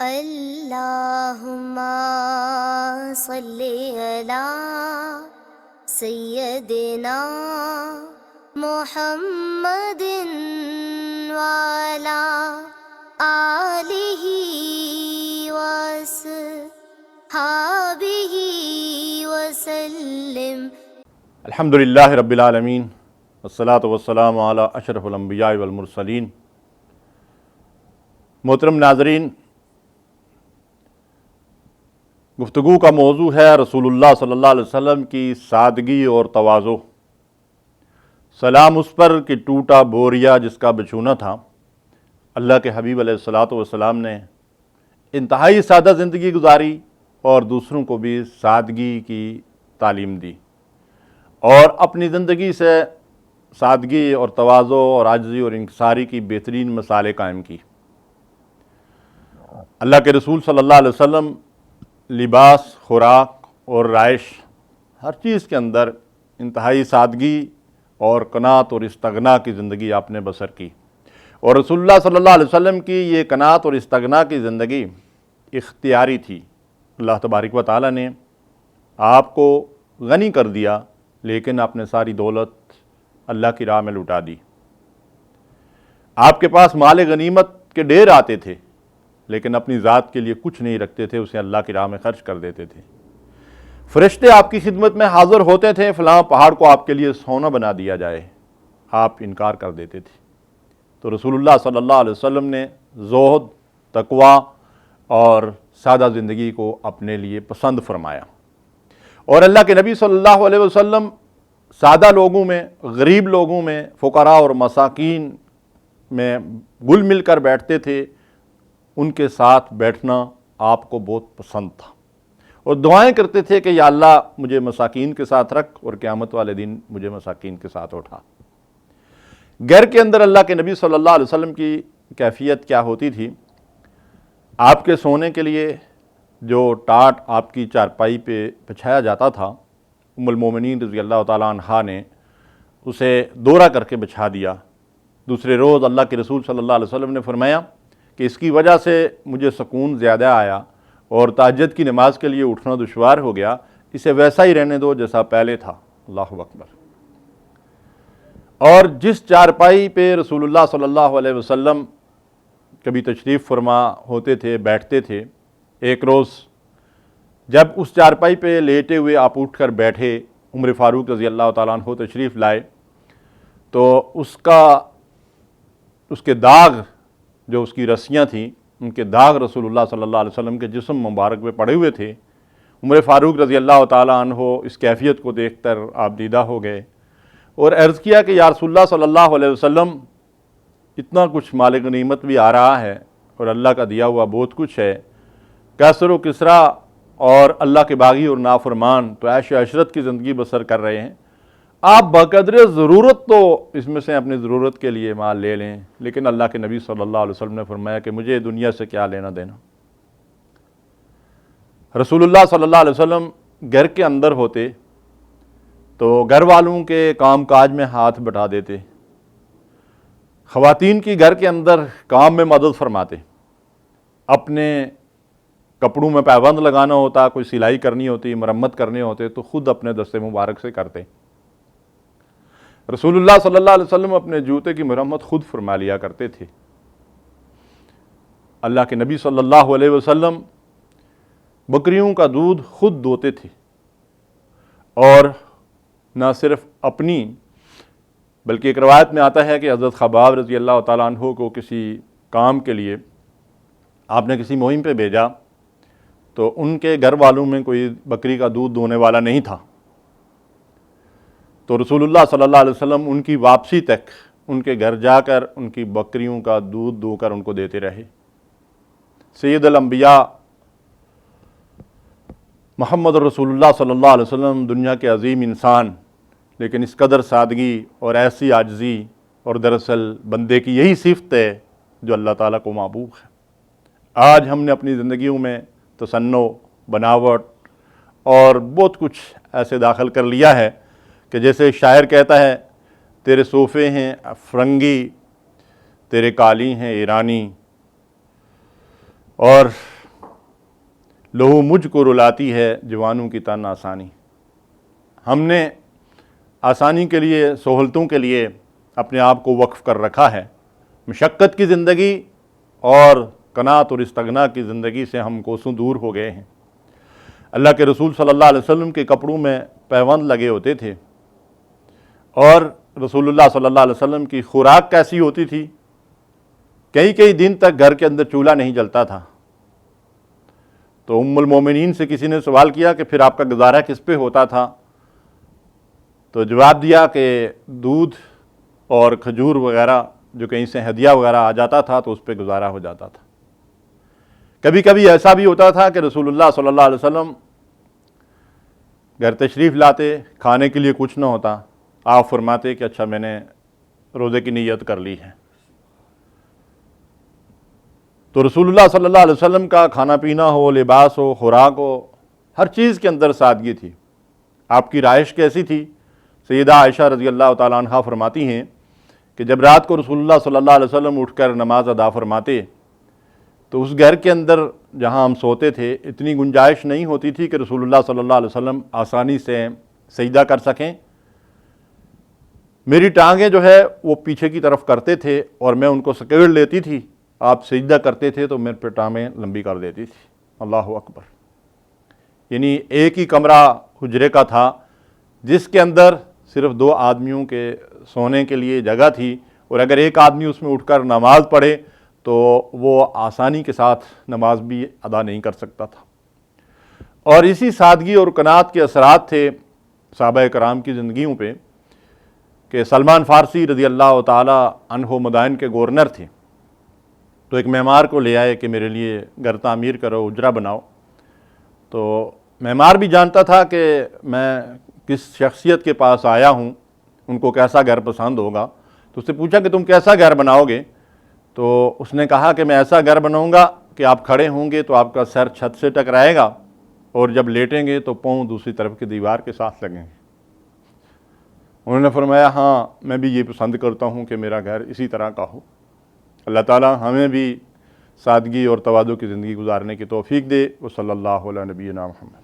اللہم صلی علی سیدنا محمد وعلی آلہ وصحبہ وسلم۔ الحمدللہ رب العالمین والصلاة والسلام علی اشرف الانبیاء والمرسلین۔ محترم ناظرین، گفتگو کا موضوع ہے رسول اللہ صلی اللہ علیہ وسلم کی سادگی اور تواضع۔ سلام اس پر کہ ٹوٹا بوریا جس کا بچھونا تھا۔ اللہ کے حبیب علیہ الصلاۃ والسلام نے انتہائی سادہ زندگی گزاری اور دوسروں کو بھی سادگی کی تعلیم دی، اور اپنی زندگی سے سادگی اور تواضع اور عاجزی اور انکساری کی بہترین مثالیں قائم کی۔ اللہ کے رسول صلی اللہ علیہ وسلم لباس، خوراک اور رہائش ہر چیز کے اندر انتہائی سادگی اور قناعت اور استغنا کی زندگی آپ نے بسر کی، اور رسول اللہ صلی اللہ علیہ وسلم کی یہ قناعت اور استغنا کی زندگی اختیاری تھی۔ اللہ تبارک و تعالیٰ نے آپ کو غنی کر دیا، لیکن آپ نے ساری دولت اللہ کی راہ میں لٹا دی۔ آپ کے پاس مال غنیمت کے ڈھیر آتے تھے، لیکن اپنی ذات کے لیے کچھ نہیں رکھتے تھے، اسے اللہ کی راہ میں خرچ کر دیتے تھے۔ فرشتے آپ کی خدمت میں حاضر ہوتے تھے، فلاں پہاڑ کو آپ کے لیے سونا بنا دیا جائے، آپ انکار کر دیتے تھے۔ تو رسول اللہ صلی اللہ علیہ وسلم نے زہد، تقوی اور سادہ زندگی کو اپنے لیے پسند فرمایا، اور اللہ کے نبی صلی اللہ علیہ وسلم سادہ لوگوں میں، غریب لوگوں میں، فقراء اور مساکین میں گل مل کر بیٹھتے تھے۔ ان کے ساتھ بیٹھنا آپ کو بہت پسند تھا، اور دعائیں کرتے تھے کہ یا اللہ مجھے مساکین کے ساتھ رکھ، اور قیامت والے دن مجھے مساکین کے ساتھ اٹھا۔ گھر کے اندر اللہ کے نبی صلی اللہ علیہ وسلم کی کیفیت کیا ہوتی تھی؟ آپ کے سونے کے لیے جو ٹاٹ آپ کی چارپائی پہ بچھایا جاتا تھا، ام المومنین رضی اللہ تعالیٰ عنہا نے اسے دورہ کر کے بچھا دیا۔ دوسرے روز اللہ کے رسول صلی اللہ علیہ وسلم نے فرمایا کہ اس کی وجہ سے مجھے سکون زیادہ آیا اور تہجد کی نماز کے لیے اٹھنا دشوار ہو گیا، اسے ویسا ہی رہنے دو جیسا پہلے تھا۔ اللہ اکبر۔ اور جس چارپائی پہ رسول اللہ صلی اللہ علیہ وسلم کبھی تشریف فرما ہوتے تھے، بیٹھتے تھے، ایک روز جب اس چارپائی پہ لیٹے ہوئے آپ اٹھ کر بیٹھے، عمر فاروق رضی اللہ تعالیٰ عنہ تشریف لائے، تو اس کے داغ، جو اس کی رسیاں تھیں، ان کے داغ رسول اللہ صلی اللہ علیہ وسلم کے جسم مبارک پہ پڑے ہوئے تھے۔ عمر فاروق رضی اللہ تعالیٰ عنہ اس کیفیت کو دیکھ کر آپ دیدہ ہو گئے، اور عرض کیا کہ یا رسول اللہ صلی اللہ علیہ وسلم، اتنا کچھ مال غنیمت بھی آ رہا ہے اور اللہ کا دیا ہوا بہت کچھ ہے، کیسر و کسرا اور اللہ کے باغی اور نافرمان تو عیش و عشرت کی زندگی بسر کر رہے ہیں، آپ بقدر ضرورت تو اس میں سے اپنی ضرورت کے لیے مال لے لیں، لیکن اللہ کے نبی صلی اللہ علیہ وسلم نے فرمایا کہ مجھے دنیا سے کیا لینا دینا۔ رسول اللہ صلی اللہ علیہ وسلم گھر کے اندر ہوتے تو گھر والوں کے کام کاج میں ہاتھ بٹا دیتے، خواتین کی گھر کے اندر کام میں مدد فرماتے، اپنے کپڑوں میں پابند لگانا ہوتا، کوئی سلائی کرنی ہوتی، مرمت کرنے ہوتے تو خود اپنے دستے مبارک سے کرتے۔ رسول اللہ صلی اللہ علیہ وسلم اپنے جوتے کی مرمت خود فرما لیا کرتے تھے۔ اللہ کے نبی صلی اللہ علیہ وسلم بکریوں کا دودھ خود دوتے تھے، اور نہ صرف اپنی بلکہ ایک روایت میں آتا ہے کہ حضرت خباب رضی اللہ تعالیٰ عنہ کو کسی کام کے لیے آپ نے کسی مہم پہ بھیجا، تو ان کے گھر والوں میں کوئی بکری کا دودھ دونے والا نہیں تھا، تو رسول اللہ صلی اللہ علیہ وسلم ان کی واپسی تک ان کے گھر جا کر ان کی بکریوں کا دودھ دو کر ان کو دیتے رہے۔ سید الانبیاء محمد رسول اللہ صلی اللہ علیہ وسلم دنیا کے عظیم انسان، لیکن اس قدر سادگی اور ایسی عاجزی، اور دراصل بندے کی یہی صفت ہے جو اللہ تعالیٰ کو محبوب ہے۔ آج ہم نے اپنی زندگیوں میں تصنع، بناوٹ اور بہت کچھ ایسے داخل کر لیا ہے کہ جیسے شاعر کہتا ہے، تیرے صوفے ہیں فرنگی، تیرے قالی ہیں ایرانی، اور لہو مجھ کو رلاتی ہے جوانوں کی تن آسانی۔ ہم نے آسانی کے لیے، سہولتوں کے لیے اپنے آپ کو وقف کر رکھا ہے۔ مشقت کی زندگی اور قناعت اور استغنا کی زندگی سے ہم کوسوں دور ہو گئے ہیں۔ اللہ کے رسول صلی اللہ علیہ وسلم کے کپڑوں میں پیوند لگے ہوتے تھے، اور رسول اللہ صلی اللہ علیہ وسلم کی خوراک کیسی ہوتی تھی، کئی دن تک گھر کے اندر چولہا نہیں جلتا تھا۔ تو ام المومنین سے کسی نے سوال کیا کہ پھر آپ کا گزارا کس پہ ہوتا تھا؟ تو جواب دیا کہ دودھ اور کھجور وغیرہ جو کہیں سے ہدیہ وغیرہ آ جاتا تھا تو اس پہ گزارا ہو جاتا تھا۔ کبھی کبھی ایسا بھی ہوتا تھا کہ رسول اللہ صلی اللہ علیہ وسلم گھر تشریف لاتے، کھانے کے لیے کچھ نہ ہوتا، آپ فرماتے کہ اچھا میں نے روزے کی نیت کر لی ہے۔ تو رسول اللہ صلی اللہ علیہ وسلم کا کھانا پینا ہو، لباس ہو، خوراک ہو، ہر چیز کے اندر سادگی تھی۔ آپ کی رہائش کیسی تھی؟ سیدہ عائشہ رضی اللہ تعالیٰ عنہا فرماتی ہیں کہ جب رات کو رسول اللہ صلی اللہ علیہ وسلم اٹھ کر نماز ادا فرماتے تو اس گھر کے اندر جہاں ہم سوتے تھے اتنی گنجائش نہیں ہوتی تھی کہ رسول اللہ صلی اللہ علیہ وسلم آسانی سے سجدہ کر سکیں۔ میری ٹانگیں جو ہے وہ پیچھے کی طرف کرتے تھے اور میں ان کو سکیڑ لیتی تھی، آپ سجدہ کرتے تھے تو میرے پہ ٹانگیں لمبی کر دیتی تھی۔ اللہ اکبر۔ یعنی ایک ہی کمرہ حجرے کا تھا جس کے اندر صرف 2 آدمیوں کے سونے کے لیے جگہ تھی، اور اگر ایک آدمی اس میں اٹھ کر نماز پڑھے تو وہ آسانی کے ساتھ نماز بھی ادا نہیں کر سکتا تھا۔ اور اسی سادگی اور قناعت کے اثرات تھے صحابہ کرام کی زندگیوں پہ کہ سلمان فارسی رضی اللہ تعالی عنہ مدائن کے گورنر تھے، تو ایک معمار کو لے آئے کہ میرے لیے گھر تعمیر کرو، اجرا بناؤ۔ تو معمار بھی جانتا تھا کہ میں کس شخصیت کے پاس آیا ہوں، ان کو کیسا گھر پسند ہوگا، تو اس سے پوچھا کہ تم کیسا گھر بناؤ گے؟ تو اس نے کہا کہ میں ایسا گھر بناؤں گا کہ آپ کھڑے ہوں گے تو آپ کا سر چھت سے ٹکرائے گا، اور جب لیٹیں گے تو پاؤں دوسری طرف کی دیوار کے ساتھ لگیں گے۔ انہوں نے فرمایا ہاں میں بھی یہ پسند کرتا ہوں کہ میرا گھر اسی طرح کا ہو۔ اللہ تعالی ہمیں بھی سادگی اور تواضع کی زندگی گزارنے کی توفیق دے۔ وصلی اللہ علیہ نبینا محمد۔